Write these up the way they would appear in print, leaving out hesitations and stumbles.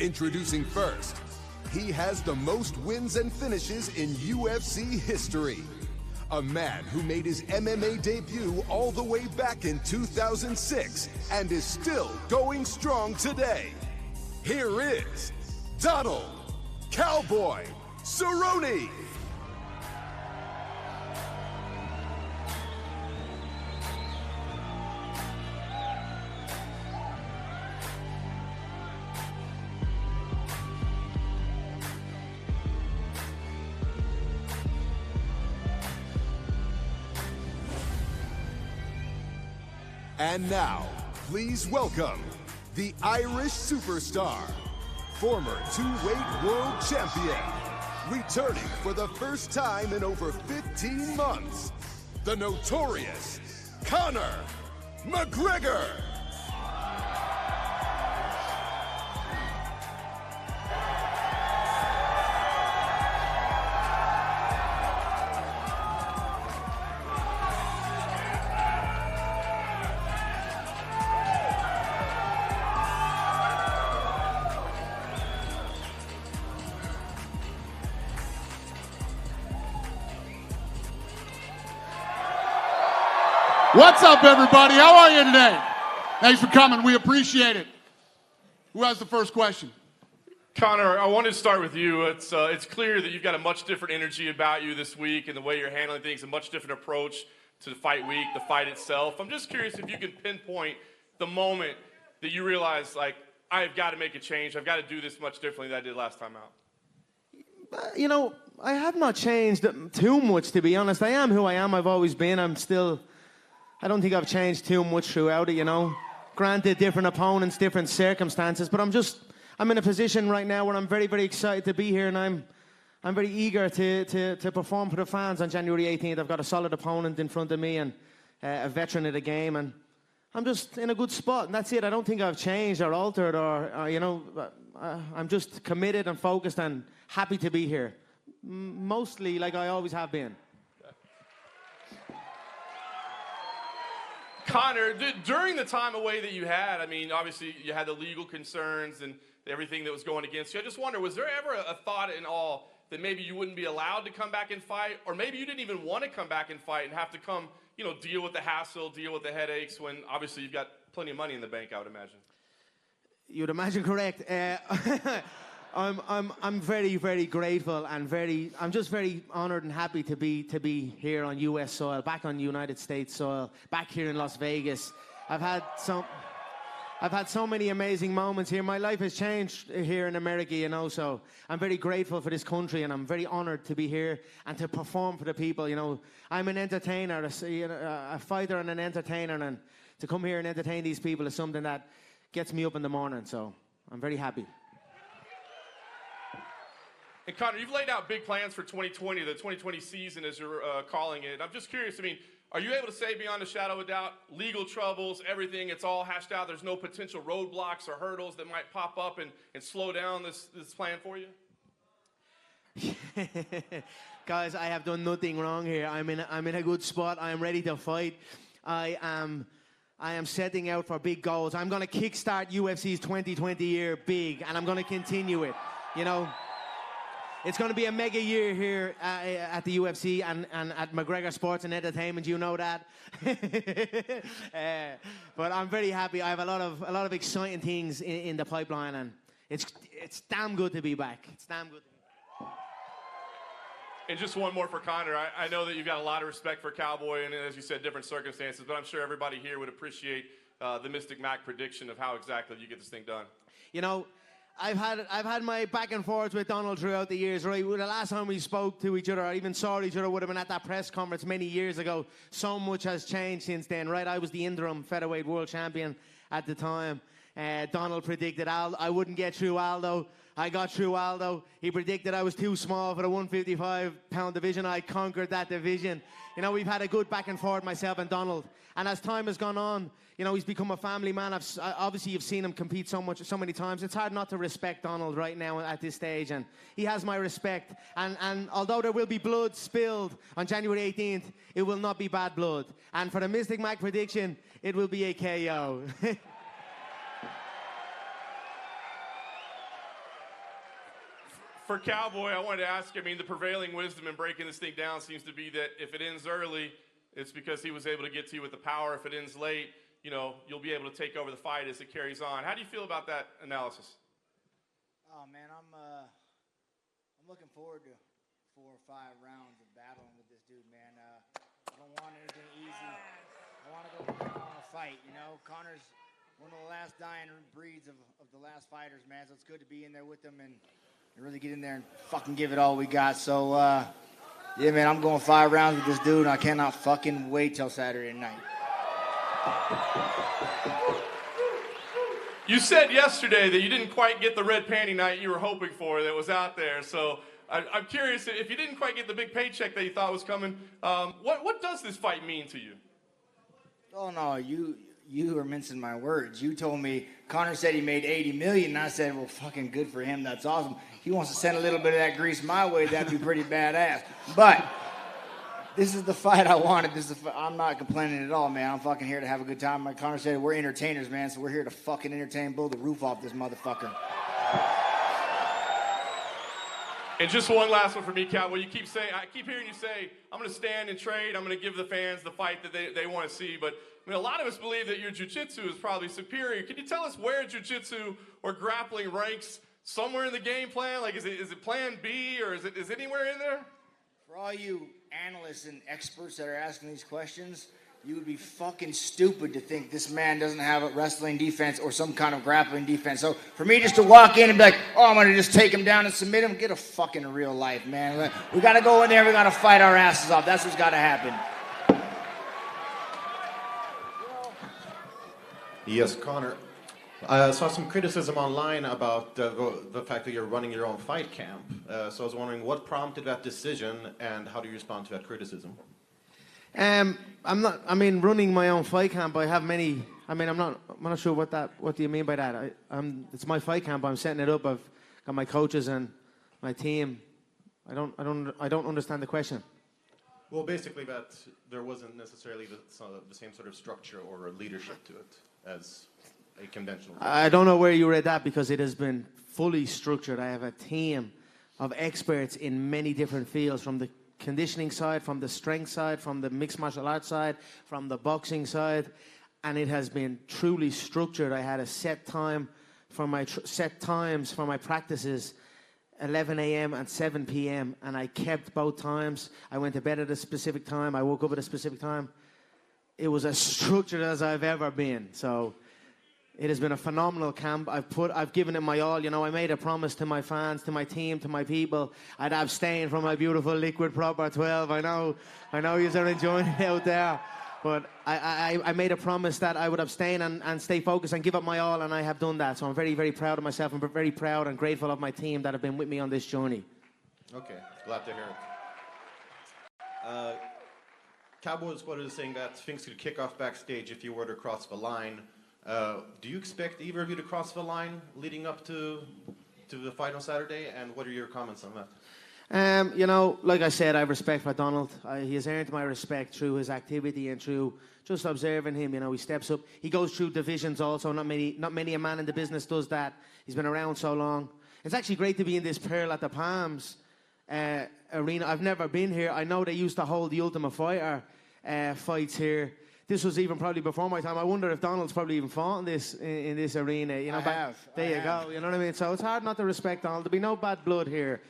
Introducing first, he has the most wins and finishes in UFC history. A man who made his MMA debut all the way back in 2006 and is still going strong today. Here is Donald Cowboy Cerrone. And now, please welcome the Irish superstar, former two-weight world champion, returning for the first time in over 15 months, the notorious Conor McGregor. What's up, everybody? How are you today? Thanks for coming. We appreciate it. Who has the first question? Conor, I wanted to start with you. It's clear that you've got a much different energy about you this week and the way you're handling things, a much different approach to the fight week, the fight itself. I'm just curious if you can pinpoint the moment that you realized, like, I've got to make a change. I've got to do this much differently than I did last time out. You know, I have not changed too much, to be honest. I am who I am. I've always been. I don't think I've changed too much throughout it, you know. Granted, different opponents, different circumstances, but I'm in a position right now where I'm very, very excited to be here, and I'm very eager to perform for the fans on January 18th. I've got a solid opponent in front of me and a veteran of the game, and I'm just in a good spot, and that's it. I don't think I've changed or altered or you know, I'm just committed and focused and happy to be here. Mostly like I always have been. Conor, during the time away that you had, I mean, obviously you had the legal concerns and everything that was going against you. I just wonder, was there ever a thought in all that maybe you wouldn't be allowed to come back and fight, or maybe you didn't even want to come back and fight and have to come, you know, deal with the hassle, deal with the headaches, when obviously you've got plenty of money in the bank, I would imagine? You'd imagine correct. I'm very, very grateful and I'm just very honored and happy to be here on US soil, back on United States soil, back here in Las Vegas. I've had so many amazing moments here. My life has changed here in America, you know, so I'm very grateful for this country, and I'm very honored to be here and to perform for the people. You know, I'm an entertainer, a fighter and an entertainer, and to come here and entertain these people is something that gets me up in the morning, so I'm very happy. And Conor, you've laid out big plans for 2020, the 2020 season as you're calling it. I'm just curious, I mean, are you able to say beyond a shadow of a doubt, legal troubles, everything, it's all hashed out, there's no potential roadblocks or hurdles that might pop up and slow down this plan for you? Guys, I have done nothing wrong here. I'm in a good spot. I am ready to fight. I am setting out for big goals. I'm going to kickstart UFC's 2020 year big, and I'm going to continue it, you know. It's going to be a mega year here at the UFC and at McGregor Sports and Entertainment. You know that. But I'm very happy. I have a lot of exciting things in the pipeline, and it's damn good to be back. It's damn good to be back. And just one more for Conor. I know that you've got a lot of respect for Cowboy, and as you said, different circumstances. But I'm sure everybody here would appreciate the Mystic Mac prediction of how exactly you get this thing done. You know, I've had my back and forth with Donald throughout the years, right? The last time we spoke to each other or even saw each other would have been at that press conference many years ago. So much has changed since then, right? I was the interim featherweight world champion at the time. Donald predicted I wouldn't get through Aldo. I got through Aldo. He predicted I was too small for the 155-pound division. I conquered that division. You know, we've had a good back and forth, myself and Donald. And as time has gone on, you know, he's become a family man. Obviously, you've seen him compete so many times. It's hard not to respect Donald right now at this stage, and he has my respect. And although there will be blood spilled on January 18th, it will not be bad blood. And for the Mystic Mac prediction, it will be a KO. For Cowboy, I wanted to ask, I mean, the prevailing wisdom in breaking this thing down seems to be that if it ends early, it's because he was able to get to you with the power. If it ends late, you know, you'll be able to take over the fight as it carries on. How do you feel about that analysis? Oh, man, I'm looking forward to 4 or 5 rounds of battling with this dude, man. I don't want anything easy. I want to go on a fight, you know. Conor's one of the last dying breeds of the last fighters, man, so it's good to be in there with him and really get in there and fucking give it all we got. So, yeah, man, I'm going 5 rounds with this dude, and I cannot fucking wait till Saturday night. You said yesterday that you didn't quite get the red panty night you were hoping for that was out there. So I'm curious, if you didn't quite get the big paycheck that you thought was coming, what does this fight mean to you? Oh, no, you are mincing my words. You told me Conor said he made $80 million, and I said, well, fucking good for him. That's awesome. He wants to send a little bit of that grease my way. That'd be pretty badass. But this is the fight I wanted. I'm not complaining at all, man. I'm fucking here to have a good time. Like Conor said, we're entertainers, man, so we're here to fucking entertain, blow the roof off this motherfucker. And just one last one for me, Cowboy. I keep hearing you say, I'm going to stand and trade. I'm going to give the fans the fight that they want to see. But I mean, a lot of us believe that your jiu-jitsu is probably superior. Can you tell us where jiu-jitsu or grappling ranks somewhere in the game plan? Like, is it plan B, or is it anywhere in there? For all you analysts and experts that are asking these questions, you would be fucking stupid to think this man doesn't have a wrestling defense or some kind of grappling defense. So for me just to walk in and be like, oh, I'm going to just take him down and submit him, get a fucking real life, man. We got to go in there, we got to fight our asses off. That's what's got to happen. Yes, Conor. I saw some criticism online about the fact that you're running your own fight camp. So I was wondering what prompted that decision and how do you respond to that criticism? Running my own fight camp, I have many. I'm not sure what do you mean by that? It's my fight camp. I'm setting it up. I've got my coaches and my team. I don't understand the question. Well, basically that there wasn't necessarily the same sort of structure or leadership to it as a conventional. I don't know where you read that because it has been fully structured. I have a team of experts in many different fields, from the conditioning side, from the strength side, from the mixed martial arts side, from the boxing side, and it has been truly structured. I had a set time for my set times for my practices, 11 a.m. and 7 p.m., and I kept both times. I went to bed at a specific time. I woke up at a specific time. It was as structured as I've ever been. So it has been a phenomenal camp. I've given it my all. You know, I made a promise to my fans, to my team, to my people. I'd abstain from my beautiful liquid proper 12. I know you are enjoying it out there. But I made a promise that I would abstain and stay focused and give up my all, and I have done that. So I'm very, very proud of myself. I'm very proud and grateful of my team that have been with me on this journey. Okay, glad to hear it. Cowboys quoted as saying that things could kick off backstage if you were to cross the line. Do you expect either of you to cross the line leading up to the fight on Saturday? And what are your comments on that? You know, like I said, I have respect for Donald. He has earned my respect through his activity and through just observing him. You know, he steps up. He goes through divisions also. Not many a man in the business does that. He's been around so long. It's actually great to be in this Pearl at the Palms arena. I've never been here. I know they used to hold the Ultimate Fighter fights here. This was even probably before my time. I wonder if Donald's probably even fought in this arena. You know, there you go. You know what I mean? So it's hard not to respect Donald. There'll be no bad blood here.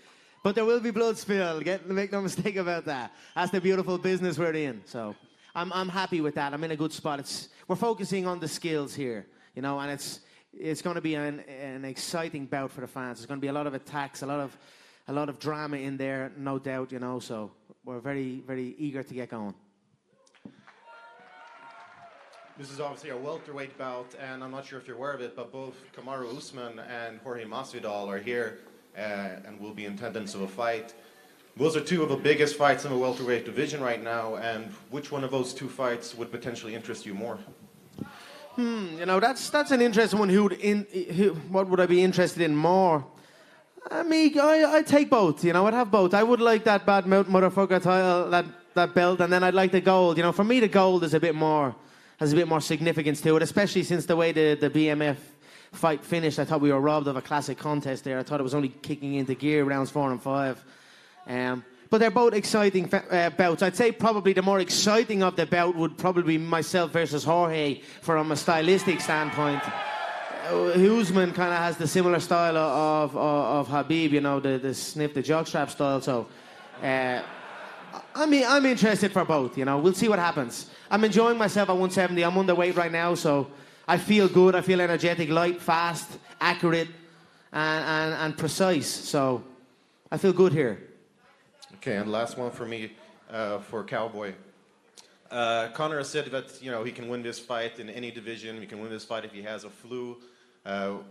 But there will be blood spilled. Make no mistake about that. That's the beautiful business we're in. So I'm happy with that. I'm in a good spot. We're focusing on the skills here, you know, and it's going to be an exciting bout for the fans. There's going to be a lot of attacks, a lot of drama in there, no doubt, you know. So we're very, very eager to get going. This is obviously a welterweight bout, and I'm not sure if you're aware of it, but both Kamaru Usman and Jorge Masvidal are here and will be in attendance of a fight. Those are two of the biggest fights in the welterweight division right now, and which one of those two fights would potentially interest you more? You know, that's an interesting one. What would I be interested in more? I take both. You know, I'd have both. I would like that bad motherfucker title, that belt, and then I'd like the gold. You know, for me, the gold is has a bit more significance to it, especially since the way the BMF fight finished, I thought we were robbed of a classic contest there. I thought it was only kicking into gear rounds 4 and 5. But they're both exciting bouts. I'd say probably the more exciting of the bout would probably be myself versus Jorge from a stylistic standpoint. Usman kind of has the similar style of Habib, you know, the sniff the jockstrap style. So, I'm interested for both. You know, we'll see what happens. I'm enjoying myself at 170. I'm underweight right now, so I feel good. I feel energetic, light, fast, accurate, and precise. So, I feel good here. Okay, and last one for me, for Cowboy. Conor has said that, you know, he can win this fight in any division. He can win this fight if he has a flu.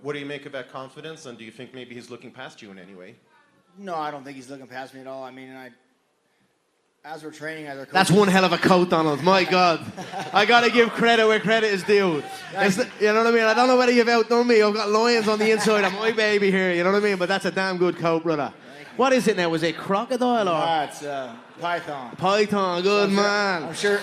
What do you make of that confidence, and do you think maybe he's looking past you in any way? No, I don't think he's looking past me at all. I mean, as we're training, as our coaches... That's one hell of a coat, Donald. My God. I got to give credit where credit is due. You know what I mean? I don't know whether you've outdone me. I've got lions on the inside of my baby here. You know what I mean? But that's a damn good coat, brother. What is it now? Was it crocodile or? No, it's python. Python, good man. I'm sure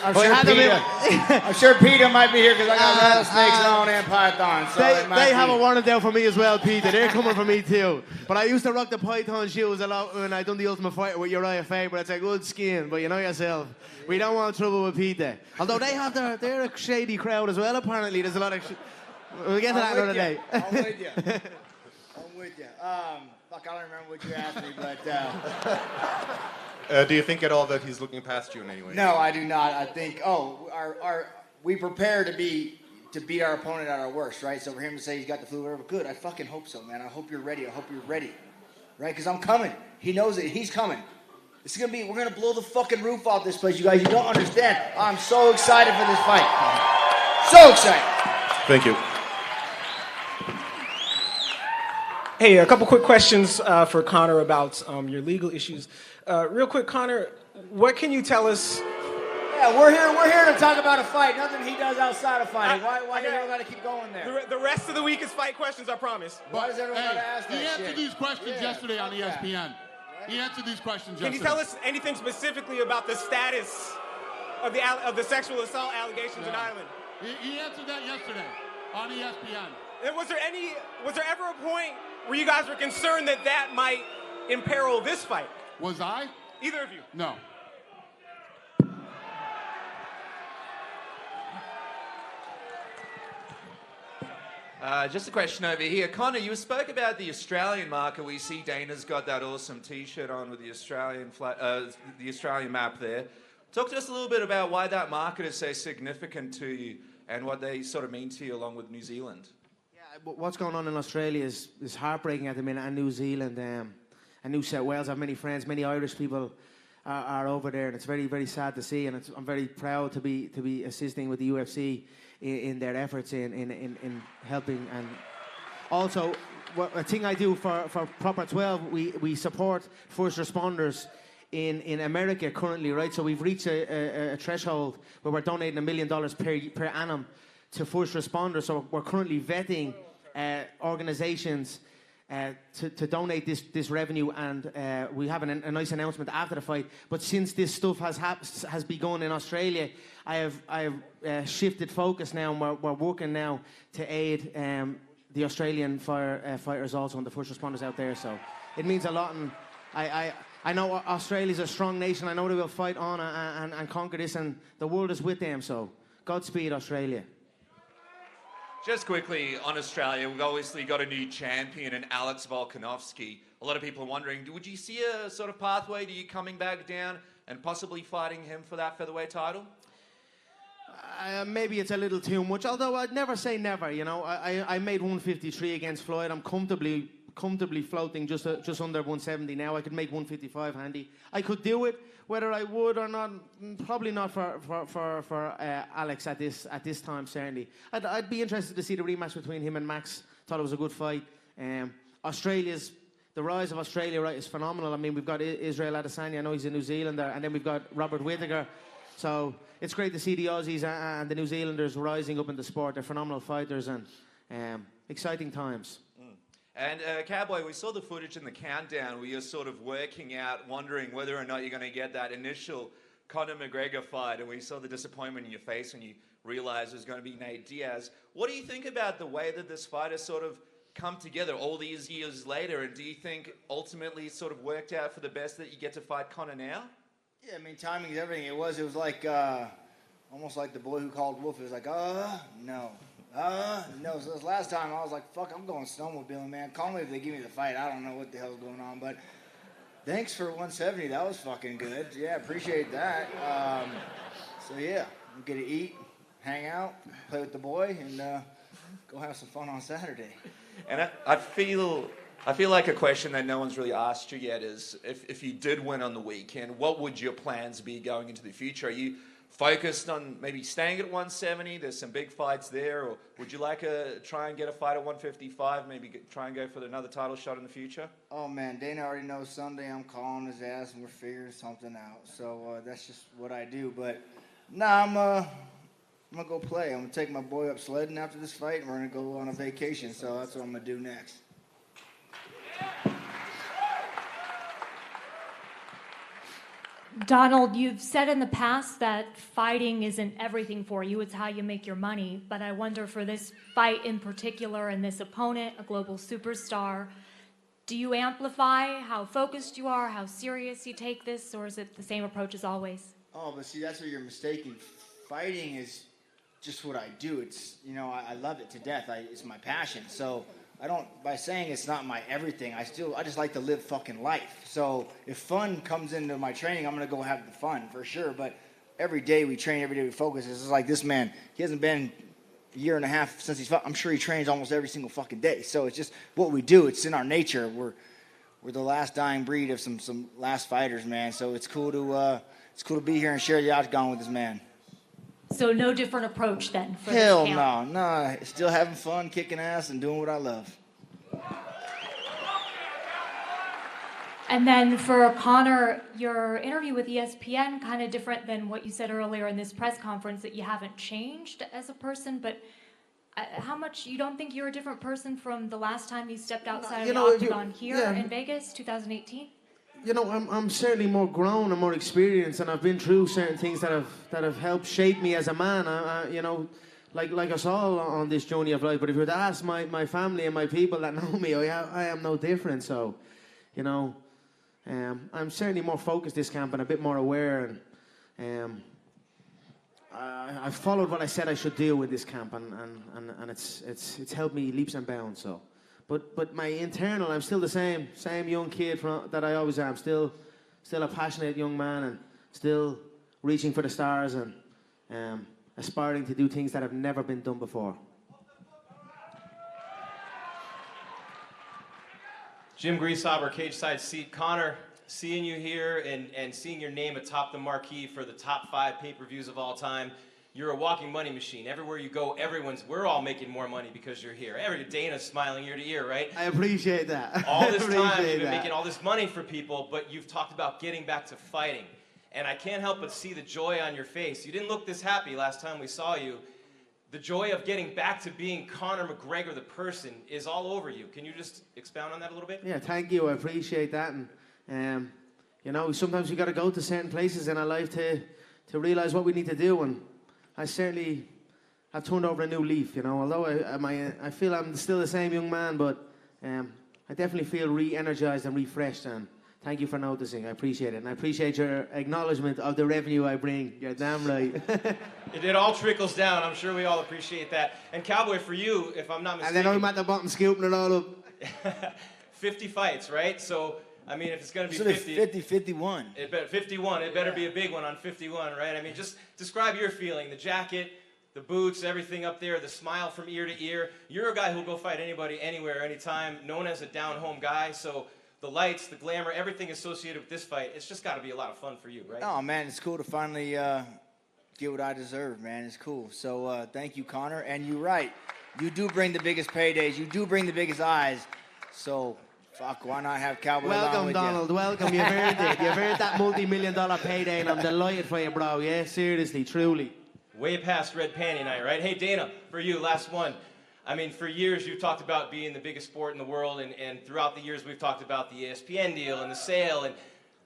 Peter might be here because I got rattlesnakes on and python. So they have a warrant out for me as well, Peter. They're coming for me too. But I used to rock the python shoes a lot when I done the Ultimate Fighter with Uriah Faber. It's a good skin, but you know yourself. We don't want trouble with Peter. Although they're a shady crowd as well. Apparently, there's a lot of. We'll get to that another day. I'm with you. I'm with you. Fuck, I don't remember what you asked me, but... Do you think at all that he's looking past you in any way? No, I do not. I think, we prepare to beat our opponent at our worst, right? So for him to say he's got the flu, whatever, good. I fucking hope so, man. I hope you're ready. Right? Because I'm coming. He knows it. He's coming. We're gonna blow the fucking roof off this place, you guys. You don't understand. I'm so excited for this fight. So excited. Thank you. Hey, a couple quick questions for Conor about your legal issues. Real quick, Conor, what can you tell us? Yeah, we're here to talk about a fight. Nothing he does outside of fighting. Why do everyone got to keep going there? The rest of the week is fight questions, I promise. Why does everyone got to ask that He answered shit? these questions yesterday on ESPN. He answered these questions Can yesterday. you tell us anything specifically about the status of the sexual assault allegations in Ireland? He answered that yesterday on ESPN. And was there ever a point where you guys were concerned that might imperil this fight? Was I? Either of you? No. Just a question over here. Conor, you spoke about the Australian market. We see Dana's got that awesome T-shirt on with the Australian map there. Talk to us a little bit about why that market is so significant to you and what they sort of mean to you along with New Zealand. What's going on in Australia is heartbreaking at the minute, and New Zealand and New South Wales. I have many friends, many Irish people are over there, and it's very, very sad to see. And I'm very proud to be assisting with the UFC in their efforts in helping. And also, a thing I do for Proper 12, we support first responders in America currently, right? So we've reached a threshold where we're donating $1 million per annum to first responders. So we're currently vetting organizations to donate this revenue, and we have a nice announcement after the fight. But since this stuff has begun in Australia, I have shifted focus now, and we're working now to aid the Australian firefighters also and the first responders out there. So it means a lot, and I know Australia's a strong nation. I know they will fight on and conquer this, and the world is with them. So Godspeed, Australia. Just quickly on Australia, we've obviously got a new champion in Alex Volkanovski. A lot of people are wondering, would you see a sort of pathway to you coming back down and possibly fighting him for that featherweight title? Maybe it's a little too much, although I'd never say never. You know, I made 153 against Floyd. I'm comfortably floating just under 170 now. I could make 155 handy. I could do it. Whether I would or not, probably not for Alex at this time, certainly. I'd be interested to see the rematch between him and Max. Thought it was a good fight. The rise of Australia, right, is phenomenal. I mean, we've got Israel Adesanya. I know he's a New Zealander, and then we've got Robert Whittaker. So it's great to see the Aussies and the New Zealanders rising up in the sport. They're phenomenal fighters, and exciting times. And Cowboy, we saw the footage in the countdown where you're sort of working out, wondering whether or not you're going to get that initial Conor McGregor fight, and we saw the disappointment in your face when you realized it was going to be Nate Diaz. What do you think about the way that this fight has sort of come together all these years later, and do you think ultimately it sort of worked out for the best that you get to fight Conor now? Yeah, I mean, timing is everything. It was like almost like the boy who called wolf. It was like, no. No. So this last time I was like, fuck, I'm going snowmobiling, man. Call me if they give me the fight. I don't know what the hell's going on, but thanks for 170. That was fucking good. Yeah, appreciate that. So yeah, we get to eat, hang out, play with the boy, and go have some fun on Saturday. And I feel like a question that no one's really asked you yet is, if you did win on the weekend, what would your plans be going into the future? Are you focused on maybe staying at 170? There's some big fights there, or would you like to try and get a fight at 155? Maybe try and go for another title shot in the future? Oh man, Dana already knows Sunday I'm calling his ass and we're figuring something out. So that's just what I do. But nah, I'm gonna go play. I'm gonna take my boy up sledding after this fight, and we're gonna go on a vacation. So that's what I'm gonna do next. Donald, you've said in the past that fighting isn't everything for you, it's how you make your money. But I wonder, for this fight in particular and this opponent, a global superstar, do you amplify how focused you are, how serious you take this, or is it the same approach as always? Oh, but see, that's where you're mistaken. Fighting is just what I do. It's, I love it to death. It's my passion. So by saying it's not my everything, I just like to live fucking life. So if fun comes into my training, I'm going to go have the fun for sure. But every day we train, every day we focus. It's just like this man, he hasn't been a year and a half since he's fought. I'm sure he trains almost every single fucking day. So it's just what we do. It's in our nature. We're the last dying breed of some last fighters, man. So it's cool to be here and share the octagon with this man. So no different approach then for Hell this camp? no. Still having fun, kicking ass, and doing what I love. And then for Conor, your interview with ESPN, kind of different than what you said earlier in this press conference, that you haven't changed as a person, but how much, you don't think you're a different person from the last time you stepped outside of the octagon here in Vegas, 2018? I'm certainly more grown and more experienced, and I've been through certain things that have helped shape me as a man. Like us all on this journey of life. But if you were to ask my family and my people that know me, I am no different. So, I'm certainly more focused this camp and a bit more aware. And I followed what I said I should do with this camp, and it's helped me leaps and bounds. So. But my internal, I'm still the same young kid that I always am. Still a passionate young man, and still reaching for the stars and aspiring to do things that have never been done before. Jim Greasehaber, cage side seat. Conor, seeing you here and seeing your name atop the marquee for the top 5 pay-per-views of all time. You're a walking money machine. Everywhere you go, we're all making more money because you're here. Dana's smiling ear to ear, right? I appreciate that. All this time, you've been making all this money for people, but you've talked about getting back to fighting. And I can't help but see the joy on your face. You didn't look this happy last time we saw you. The joy of getting back to being Conor McGregor, the person, is all over you. Can you just expound on that a little bit? Yeah, thank you. I appreciate that. And, sometimes we got to go to certain places in our life to realize what we need to do. And I certainly have turned over a new leaf, although I feel I'm still the same young man, but I definitely feel re-energized and refreshed, and thank you for noticing. I appreciate it, and I appreciate your acknowledgement of the revenue I bring. You're damn right. It all trickles down. I'm sure we all appreciate that. And Cowboy, for you, if I'm not mistaken... And then I'm at the bottom scooping it all up. 50 fights, right? So, if it's going to be 51. 51. It better be a big one on 51, right? Just describe your feeling. The jacket, the boots, everything up there, the smile from ear to ear. You're a guy who'll go fight anybody, anywhere, anytime, known as a down-home guy. So the lights, the glamour, everything associated with this fight, it's just got to be a lot of fun for you, right? Oh, man, it's cool to finally get what I deserve, man. It's cool. So thank you, Conor. And you're right. You do bring the biggest paydays. You do bring the biggest eyes. So... fuck, why not have Cowboy along with Donald, you? welcome. You've earned it. You've earned that multi-million-dollar payday, and I'm delighted for you, bro. Yeah, seriously, truly. Way past red panty night, right? Hey, Dana, for you, last one. For years, you've talked about being the biggest sport in the world, and throughout the years, we've talked about the ESPN deal and the sale, and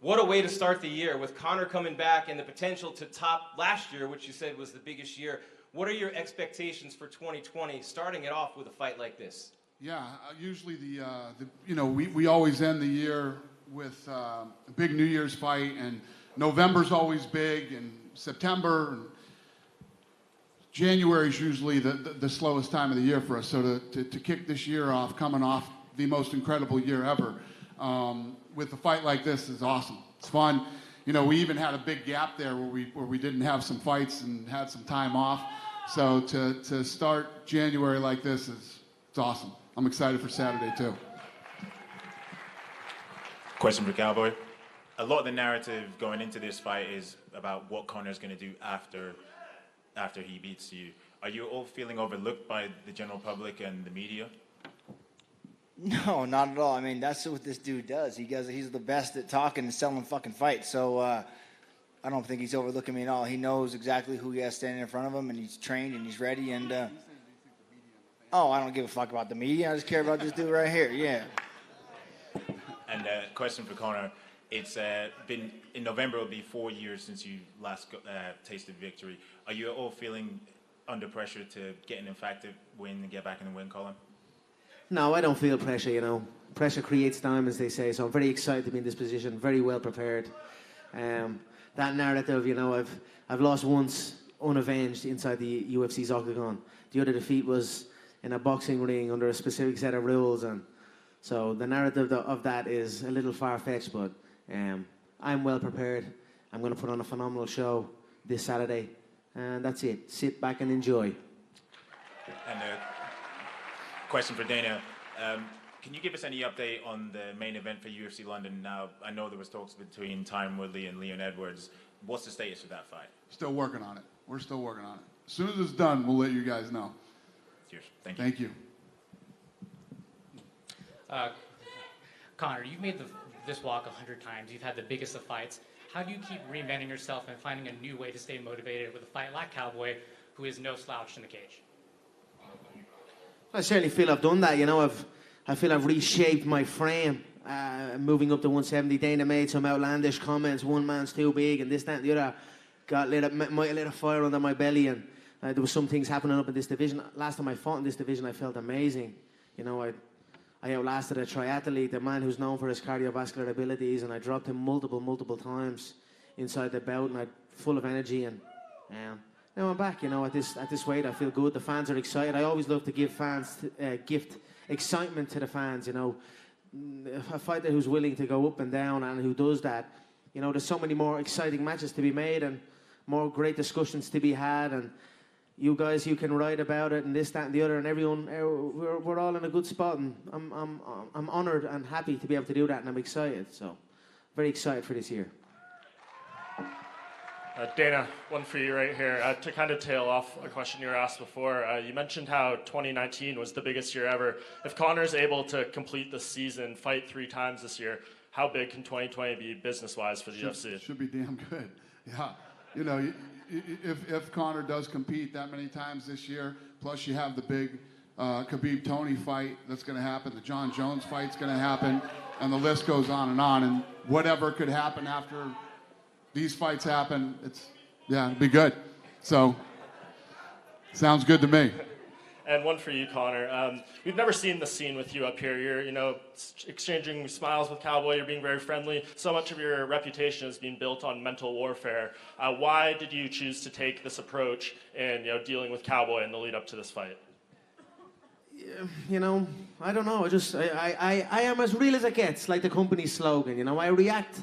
What a way to start the year with Conor coming back and the potential to top last year, which you said was the biggest year. What are your expectations for 2020, starting it off with a fight like this? Yeah, usually we always end the year with a big New Year's fight, and November's always big, and September and January is usually the slowest time of the year for us. So to kick this year off, coming off the most incredible year ever, with a fight like this is awesome. It's fun. You know, we even had a big gap there where we didn't have some fights and had some time off. So to start January like this it's awesome. I'm excited for Saturday too. Question for Cowboy. A lot of the narrative going into this fight is about what Conor's going to do after he beats you. Are you all feeling overlooked by the general public and the media? No, not at all. I mean, that's what this dude does. He's the best at talking and selling fucking fights. So I don't think he's overlooking me at all. He knows exactly who he has standing in front of him, and he's trained and he's ready. And I don't give a fuck about the media. I just care about this dude right here. Yeah. And question for Conor. It's been, in November, it'll be 4 years since you last tasted victory. Are you all feeling under pressure to get an emphatic win and get back in the win column? No, I don't feel pressure, you know. Pressure creates diamonds, they say, so I'm very excited to be in this position, very well prepared. That narrative, you know, I've lost once unavenged inside the UFC's octagon. The other defeat was in a boxing ring under a specific set of rules, and so the narrative of that is a little far-fetched, but I'm well prepared. I'm going to put on a phenomenal show this Saturday, and that's it. Sit back and enjoy. And question for Dana. Can you give us any update on the main event for UFC London now? I know there was talks between Tyron Woodley and Leon Edwards. What's the status of that fight? Still working on it. We're still working on it. As soon as it's done, we'll let you guys know. Cheers. Thank you. Thank you. Conor, you've made this walk 100 times. You've had the biggest of fights. How do you keep reinventing yourself and finding a new way to stay motivated with a fight like Cowboy, who is no slouch in the cage? I certainly feel I've done that. You know, I feel I've reshaped my frame. Moving up to 170, Dana made some outlandish comments. One man's too big, and this, that, and the other. Might have lit a fire under my belly, and there was some things happening up in this division. Last time I fought in this division, I felt amazing. You know, I outlasted a triathlete, a man who's known for his cardiovascular abilities, and I dropped him multiple times inside the bout, and I'm full of energy. And now I'm back. You know, at this weight, I feel good. The fans are excited. I always love to give gift excitement to the fans. You know, a fighter who's willing to go up and down and who does that. You know, there's so many more exciting matches to be made and more great discussions to be had, and you guys, you can write about it and this, that, and the other, and everyone, we're all in a good spot, and I'm honoured and happy to be able to do that, and I'm excited. So, very excited for this year. Dana, one for you right here. To kind of tail off a question you were asked before, you mentioned how 2019 was the biggest year ever. If Conor's able to complete the season, fight 3 times this year, how big can 2020 be business-wise for the UFC? Should be damn good. Yeah. You know, if Conor does compete that many times this year, plus you have the big Khabib-Tony fight that's going to happen, the John Jones fight's going to happen, and the list goes on, and whatever could happen after these fights happen, it'd be good. So, sounds good to me. And one for you, Conor. We've never seen the scene with you up here. You're, exchanging smiles with Cowboy. You're being very friendly. So much of your reputation is being built on mental warfare. Why did you choose to take this approach in, dealing with Cowboy in the lead up to this fight? You know, I don't know. I am as real as it gets, like the company's slogan. You know, I react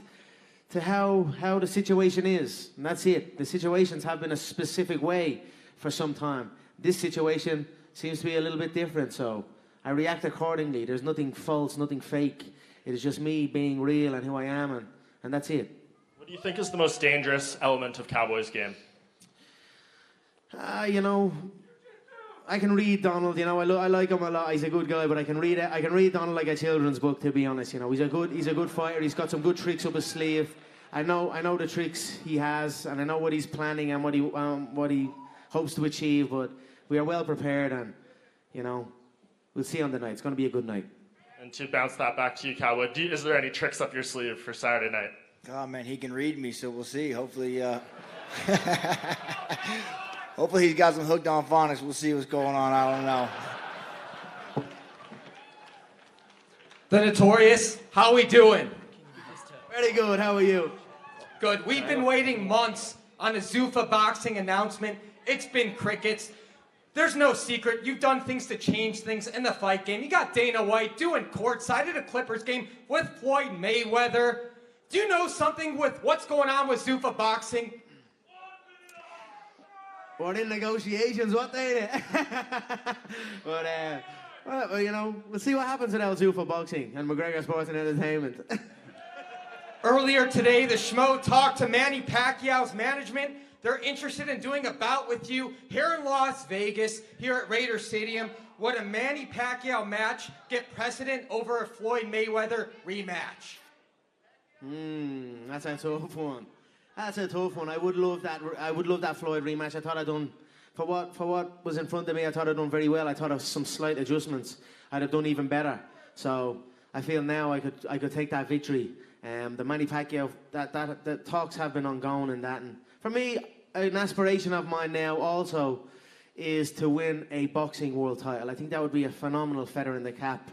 to how the situation is, and that's it. The situations have been a specific way for some time. This situation seems to be a little bit different, so I react accordingly. There's nothing false, nothing fake. It is just me being real and who I am, and that's it. What do you think is the most dangerous element of Cowboy's game? You know, I can read Donald. You know, I like him a lot. He's a good guy, but I can read Donald like a children's book. To be honest, you know, he's a good fighter. He's got some good tricks up his sleeve. I know the tricks he has, and I know what he's planning and what he hopes to achieve. But we are well prepared, and we'll see on the night. It's going to be a good night. And to bounce that back to you, Cowboy, is there any tricks up your sleeve for Saturday night? Oh, man, he can read me, so we'll see. Hopefully, hopefully he's got some hooked on phonics. We'll see what's going on. I don't know. The Notorious, how we doing? Very good. How are you? Good. We've been waiting months on a Zuffa boxing announcement. It's been crickets. There's no secret. You've done things to change things in the fight game. You got Dana White doing courtside at a Clippers game with Floyd Mayweather. Do you know something with what's going on with Zuffa boxing? We're in negotiations, what they? But well, you know, we'll see what happens with El Zuffa boxing and McGregor Sports and Entertainment. Earlier today, the Schmo talked to Manny Pacquiao's management. They're interested in doing a bout with you here in Las Vegas, here at Raider Stadium. Would a Manny Pacquiao match get precedent over a Floyd Mayweather rematch? That's a tough one. That's a tough one. I would love that. I would love that Floyd rematch. I thought I'd done for what was in front of me. I thought I'd done very well. I thought of some slight adjustments. I'd have done even better. So I feel now I could take that victory. The Manny Pacquiao, the talks have been ongoing in that. And for me, an aspiration of mine now also is to win a boxing world title. I think that would be a phenomenal feather in the cap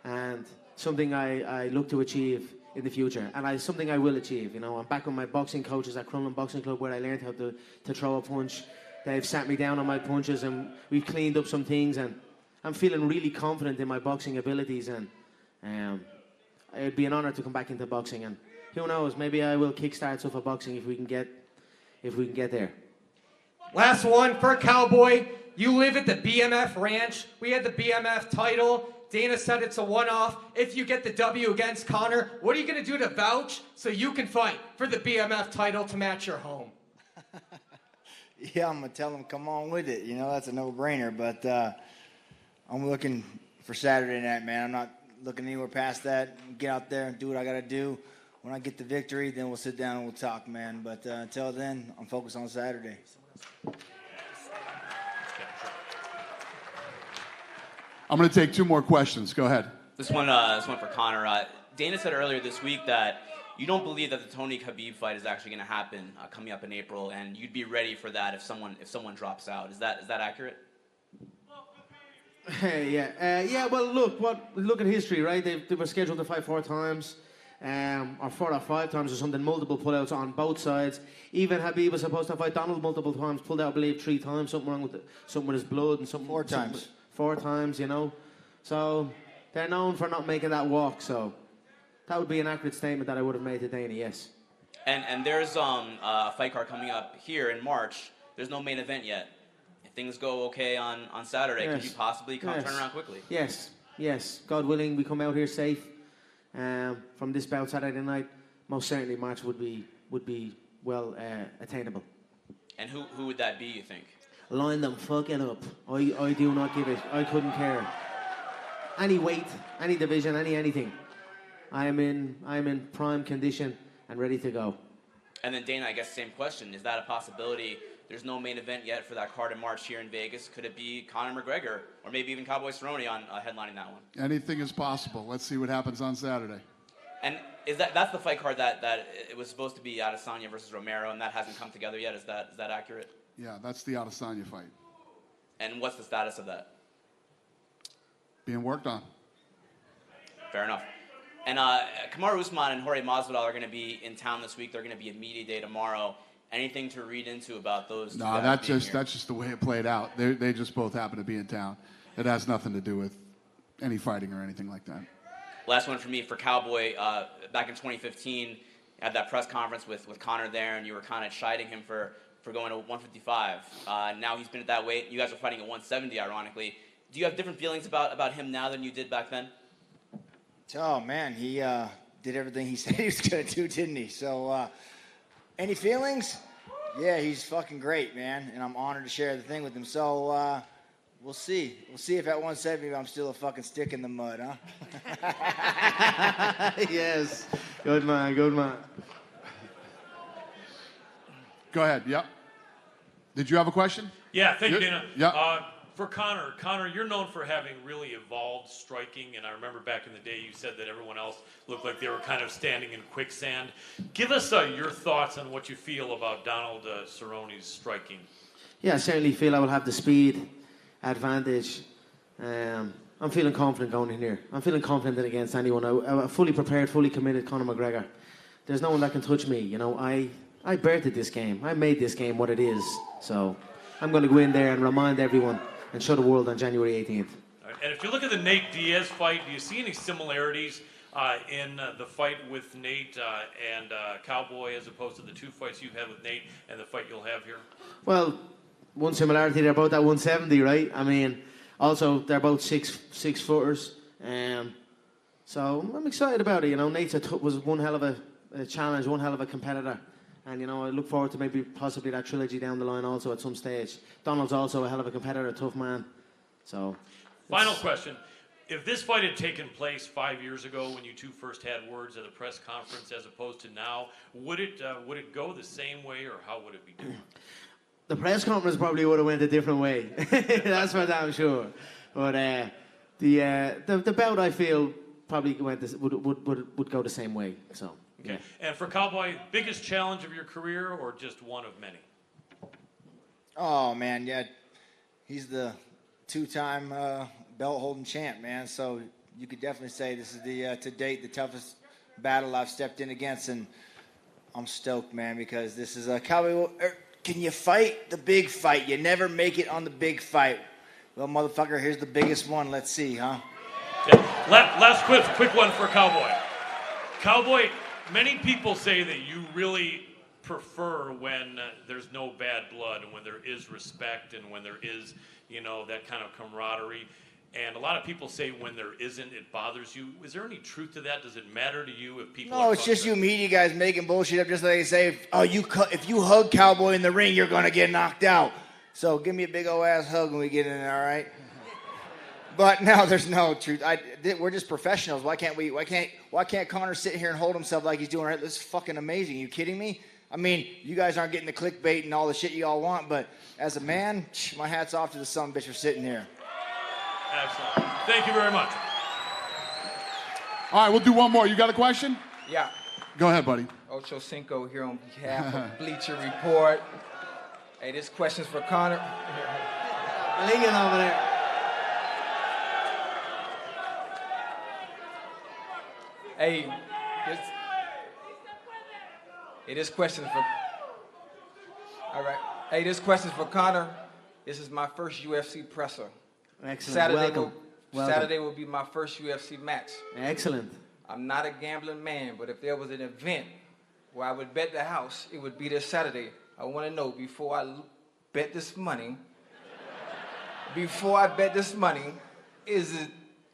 and something I look to achieve in the future. And something I will achieve. You know, I'm back with my boxing coaches at Crumlin Boxing Club where I learned how to throw a punch. They've sat me down on my punches and we've cleaned up some things and I'm feeling really confident in my boxing abilities and it'd be an honor to come back into boxing, and who knows, maybe I will kickstart stuff for boxing if we can get there. Last one for Cowboy. You live at the BMF Ranch. We had the BMF title. Dana said it's a one-off. If you get the W against Conor, what are you going to do to vouch so you can fight for the BMF title to match your home? Yeah, I'm going to tell him, come on with it. You know, that's a no-brainer. But I'm looking for Saturday night, man. I'm not looking anywhere past that. Get out there and do what I got to do. When I get the victory, then we'll sit down and we'll talk, man. But until then, I'm focused on Saturday. I'm going to take two more questions. Go ahead. This one for Conor. Dana said earlier this week that you don't believe that the Tony Khabib fight is actually going to happen coming up in April, and you'd be ready for that if someone drops out. Is that accurate? Yeah. Well, look at history, right? They were scheduled to fight 4 times, or 4 or 5 times or something. Multiple pullouts on both sides. Even Khabib was supposed to fight Donald multiple times, pulled out, I believe, 3 times. Something wrong with his blood and something. 4 times. 4 times, you know. So they're known for not making that walk. So that would be an accurate statement that I would have made to Dana. Yes. And there's a fight card coming up here in March. There's no main event yet. If things go okay on Saturday, could you possibly turn around quickly? Yes. God willing, we come out here safe from this bout Saturday night. Most certainly, March would be well attainable. And who would that be, you think? Line them fucking up. I do not give it. I couldn't care. Any weight, any division, anything. I'm in prime condition and ready to go. And then Dana, I guess same question. Is that a possibility? There's no main event yet for that card in March here in Vegas. Could it be Conor McGregor or maybe even Cowboy Cerrone on headlining that one? Anything is possible. Let's see what happens on Saturday. And that's the fight card that it was supposed to be Adesanya versus Romero, and that hasn't come together yet. Is that accurate? Yeah, that's the Adesanya fight. And what's the status of that? Being worked on. Fair enough. And Kamaru Usman and Jorge Masvidal are going to be in town this week. They're going to be at media day tomorrow. Anything to read into about those two guys that's just the way it played out. They just both happen to be in town. It has nothing to do with any fighting or anything like that. Last one for me, for Cowboy. Back in 2015, you had that press conference with Conor there, and you were kind of chiding him for going to 155. Now he's been at that weight. You guys are fighting at 170, ironically. Do you have different feelings about him now than you did back then? Oh, man, he did everything he said he was going to do, didn't he? So, any feelings? Yeah, he's fucking great, man, and I'm honored to share the thing with him. So, we'll see. We'll see if at 170 I'm still a fucking stick in the mud, huh? Yes. Good man. Go ahead, yep. Did you have a question? Yeah, thank you, Dana. Yeah. For Conor, you're known for having really evolved striking, and I remember back in the day you said that everyone else looked like they were kind of standing in quicksand. Give us your thoughts on what you feel about Donald Cerrone's striking. Yeah, I certainly feel I will have the speed advantage. I'm feeling confident going in here. I'm feeling confident against anyone. I'm fully prepared, fully committed Conor McGregor. There's no one that can touch me. You know, I birthed this game. I made this game what it is. So I'm going to go in there and remind everyone and show the world on January 18th. And if you look at the Nate Diaz fight, do you see any similarities in the fight with Nate and Cowboy as opposed to the two fights you've had with Nate and the fight you'll have here? Well, one similarity, they're both at 170, right? I mean, also, they're both six footers. So I'm excited about it. You know, Nate was one hell of a challenge, one hell of a competitor. And, you know, I look forward to maybe possibly that trilogy down the line also at some stage. Donald's also a hell of a competitor, a tough man. So. Final question. If this fight had taken place 5 years ago when you two first had words at a press conference as opposed to now, would it go the same way or how would it be different? The press conference probably would have went a different way. That's for damn sure. But the bout, I feel, probably would go the same way. So. Okay. And for Cowboy, biggest challenge of your career or just one of many? Oh, man, yeah. He's the two-time belt-holding champ, man. So you could definitely say this is to date, the toughest battle I've stepped in against. And I'm stoked, man, because this is a Cowboy. Can you fight the big fight? You never make it on the big fight. Well, motherfucker, here's the biggest one. Let's see, huh? Okay. Last quick one for Cowboy. Cowboy, many people say that you really prefer when there's no bad blood and when there is respect and when there is, you know, that kind of camaraderie. And a lot of people say when there isn't, it bothers you. Is there any truth to that? Does it matter to you if people? No, it's just you media guys making bullshit up. Just like they say, if you hug Cowboy in the ring, you're gonna get knocked out. So give me a big old ass hug when we get in there, all right? But no, there's no truth. We're just professionals. Why can't Conor sit here and hold himself like he's doing right? This is fucking amazing. Are you kidding me? I mean, you guys aren't getting the clickbait and all the shit you all want, but as a man, my hat's off to the son of a bitch for sitting here. Excellent. Thank you very much. All right, we'll do one more. You got a question? Yeah. Go ahead, buddy. Ocho Cinco here on behalf of Bleacher Report. Hey, this question's for Conor. Linging over there. Hey, this question's for. All right. Hey, this question's for Conor. This is my first UFC presser. Excellent. Welcome. Saturday will be my first UFC match. Excellent. I'm not a gambling man, but if there was an event where I would bet the house, it would be this Saturday. I want to know before I bet this money.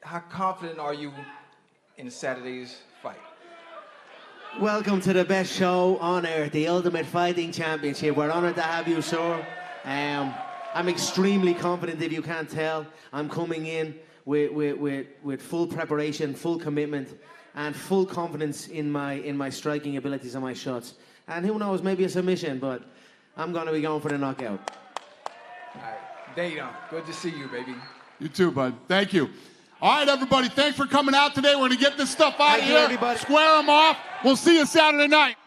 How confident are you in Saturday's fight? Welcome to the best show on earth, the Ultimate Fighting Championship. We're honored to have you, sir. I'm extremely confident, if you can't tell. I'm coming in with full preparation, full commitment, and full confidence in my striking abilities and my shots. And who knows, maybe a submission, but I'm going to be going for the knockout. All right. Dana, good to see you, baby. You too, bud. Thank you. All right, everybody. Thanks for coming out today. We're going to get this stuff out of here. Everybody. Square them off. We'll see you Saturday night.